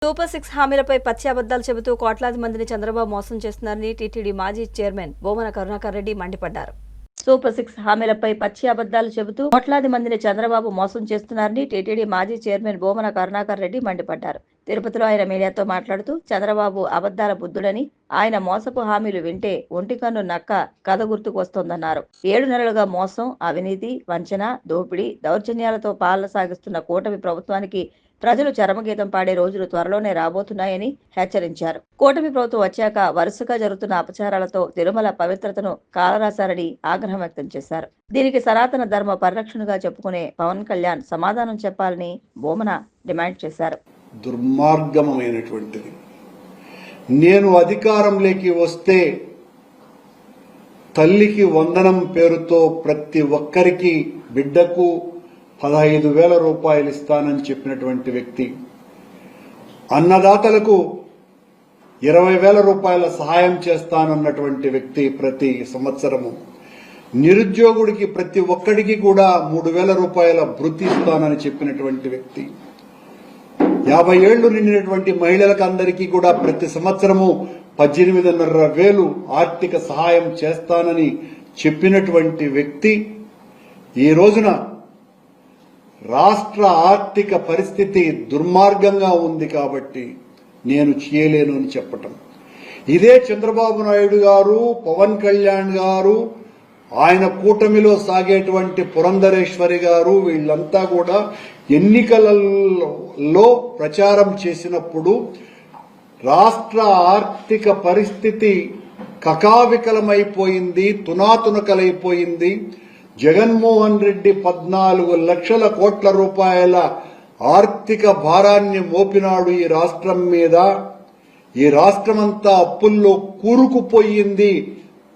Super 6 హామీలపై పచ్చి అబద్దాలు చెబుతూ కోట్లాది మందిని చంద్రబాబు మోసం చేస్తున్నారని టీటీడీ మాజీ చైర్మన్ బోమన కరుణాకర్ రెడ్డి మండిపడ్డారు. సూపర్ 6 హామీలపై పచ్చి అబద్దాలు చెబుతూ కోట్లాది మందిని చంద్రబాబు మోసం చేస్తున్నారని టీటీడీ మాజీ చైర్మన్ బోమన కరుణాకర్ రెడ్డి మండిపడ్డారు. తిరుపతిలో ఆయన మీడియాతో మాట్లాడుతూ చంద్రబాబు అబద్దాల బుద్ధుడని, ఆయన మోసపు హామీలు వింటే ఒంటికన్ను నక్క కథ గుర్తుకు వస్తోందన్నారు. 7 నెలలుగా మోసం, అవినీతి, వంచన, దోపిడీ, దౌర్జన్యాలతో పాలన సాగిస్తున్న కూటమి ప్రభుత్వానికి ప్రజలు చరమగీతం పాడే రోజులు త్వరలోనే రాబోతున్నాయని హెచ్చరించారు. కూటమి ప్రభుత్వం వచ్చాక వరుసగా జరుగుతున్న అపచారాలతో తిరుమల పవిత్రతను కాలరాశారని ఆగ్రహం వ్యక్తం చేశారు. దీనికి సనాతన ధర్మ పరిరక్షణగా చెప్పుకునే పవన్ కళ్యాణ్ సమాధానం చెప్పాలని బోమన డిమాండ్ చేశారు. దుర్మార్గమైనటువంటిది. నేను అధికారంలోకి వస్తే తల్లికి వందనం పేరుతో ప్రతి ఒక్కరికి బిడ్డకు 15,000 రూపాయలు ఇస్తానని చెప్పినటువంటి వ్యక్తి, అన్నదాతలకు 20,000 రూపాయల సహాయం చేస్తానన్నటువంటి వ్యక్తి, ప్రతి సంవత్సరము నిరుద్యోగుడికి ప్రతి ఒక్కడికి కూడా 3,000 రూపాయల భృతి ఇస్తానని చెప్పినటువంటి వ్యక్తి, 50 ఏళ్లు నిండినటువంటి మహిళలకు అందరికీ కూడా ప్రతి సంవత్సరము 18,500 ఆర్థిక సహాయం చేస్తానని చెప్పినటువంటి వ్యక్తి ఈ రోజున రాష్ట్ర ఆర్థిక పరిస్థితి దుర్మార్గంగా ఉంది కాబట్టి నేను చేయలేను అని చెప్పటం. ఇదే చంద్రబాబు నాయుడు గారు, పవన్ కళ్యాణ్ గారు, ఆయన కూటమిలో సాగేటువంటి పురంధరేశ్వరి గారు, వీళ్ళంతా కూడా ఎన్నికలలో ప్రచారం చేసినప్పుడు రాష్ట్ర ఆర్థిక పరిస్థితి కకావికలమైపోయింది, తునాతునకలైపోయింది. జగన్మోహన్ రెడ్డి 14 లక్షల కోట్ల రూపాయల ఆర్థిక భారాన్ని మోపినాడు ఈ రాష్ట్రం మీద. ఈ రాష్ట్రమంతా అప్పుల్లో కూరుకుపోయింది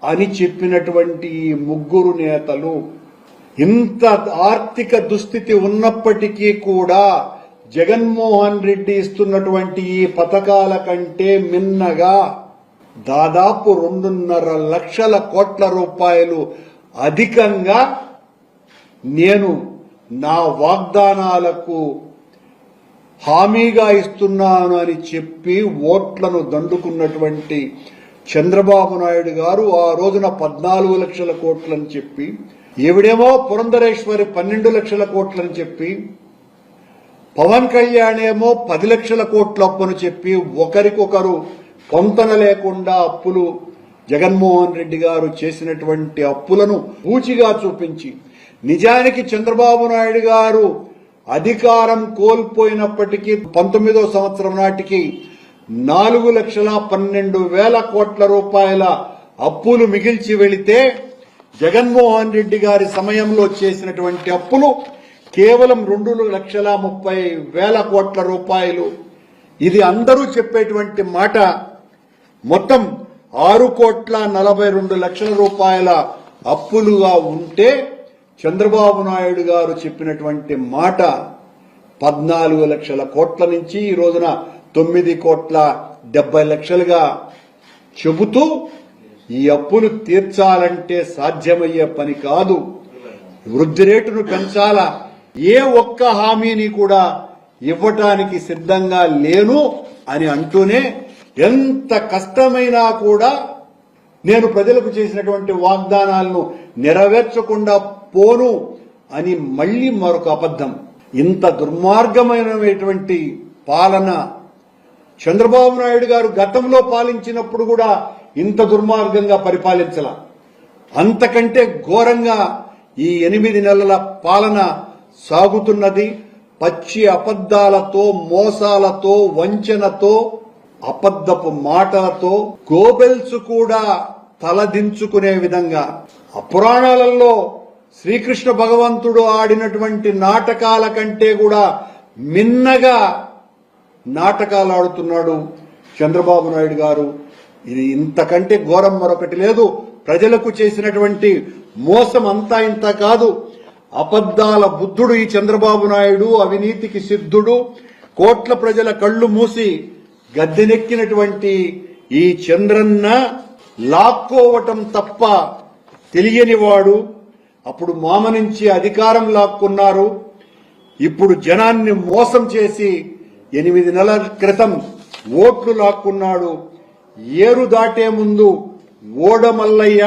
అని చెప్పినటువంటి ఈ ముగ్గురు నేతలు, ఇంత ఆర్థిక దుస్థితి ఉన్నప్పటికీ కూడా జగన్మోహన్ రెడ్డి ఇస్తున్నటువంటి ఈ పథకాల కంటే మిన్నగా దాదాపు 2.5 లక్షల కోట్ల రూపాయలు అధికంగా నేను నా వాగ్దానాలకు హామీగా ఇస్తున్నాను అని చెప్పి ఓట్లను దండుకున్నటువంటి చంద్రబాబు నాయుడు గారు ఆ రోజున 14 లక్షల కోట్లని చెప్పి, ఈవిడేమో పురంధరేశ్వరి 12 లక్షల కోట్లని చెప్పి, పవన్ కళ్యాణ్ ఏమో 10 లక్షల కోట్ల అప్పును చెప్పి ఒకరికొకరు పొంతన లేకుండా అప్పులు, జగన్మోహన్ రెడ్డి గారు చేసినటువంటి అప్పులను పూచిగా చూపించి, నిజానికి చంద్రబాబు నాయుడు గారు అధికారం కోల్పోయినప్పటికీ 19వ సంవత్సరం నాటికి 4,12,000 కోట్ల రూపాయల అప్పులు మిగిల్చి వెళితే జగన్మోహన్ రెడ్డి గారి సమయంలో చేసినటువంటి అప్పులు కేవలం 2,30,30,000 కోట్ల రూపాయలు. ఇది అందరూ చెప్పేటువంటి మాట. మొత్తం 6,42,00,000 రూపాయల అప్పులుగా ఉంటే చంద్రబాబు నాయుడు గారు చెప్పినటువంటి మాట 14 లక్షల కోట్ల నుంచి ఈ రోజున 9,70,00,000గా చెబుతూ ఈ అప్పులు తీర్చాలంటే సాధ్యమయ్యే పని కాదు. వృద్ధి రేటును పెంచాలా, ఏ ఒక్క హామీని కూడా ఇవ్వటానికి సిద్ధంగా లేను అని అంటూనే, ఎంత కష్టమైనా కూడా నేను ప్రజలకు చేసినటువంటి వాగ్దానాలను నెరవేర్చకుండా పోను అని మళ్లీ మరొక అబద్ధం. ఇంత దుర్మార్గమైనటువంటి పాలన చంద్రబాబు నాయుడు గారు గతంలో పాలించినప్పుడు కూడా ఇంత దుర్మార్గంగా పరిపాలించాల. అంతకంటే ఘోరంగా ఈ 8 నెలల పాలన సాగుతున్నది. పచ్చి అబద్దాలతో, మోసాలతో, వంచనతో, అబద్ధపు మాటలతో గోబెల్స్ కూడా తలదించుకునే విధంగా పురాణాలలో శ్రీకృష్ణ భగవంతుడు ఆడినటువంటి నాటకాల కంటే కూడా మిన్నగా నాటకాలు ఆడుతున్నాడు చంద్రబాబు నాయుడు గారు. ఇది ఇంతకంటే ఘోరం మరొకటి లేదు. ప్రజలకు చేసినటువంటి మోసం అంతా ఇంత కాదు. అబద్దాల బుద్ధుడు ఈ చంద్రబాబు నాయుడు, అవినీతికి సిద్ధుడు. కోట్ల ప్రజల కళ్లు మూసి గద్దెనెక్కినటువంటి ఈ చంద్రన్న లాక్కోవటం తప్ప తెలియనివాడు. అప్పుడు మామ నుంచి అధికారం లాక్కున్నారు, ఇప్పుడు జనాన్ని మోసం చేసి 8 నెలల క్రితం ఓట్లు లాక్కున్నాడు. ఏరు దాటే ముందు ఓడమల్లయ్య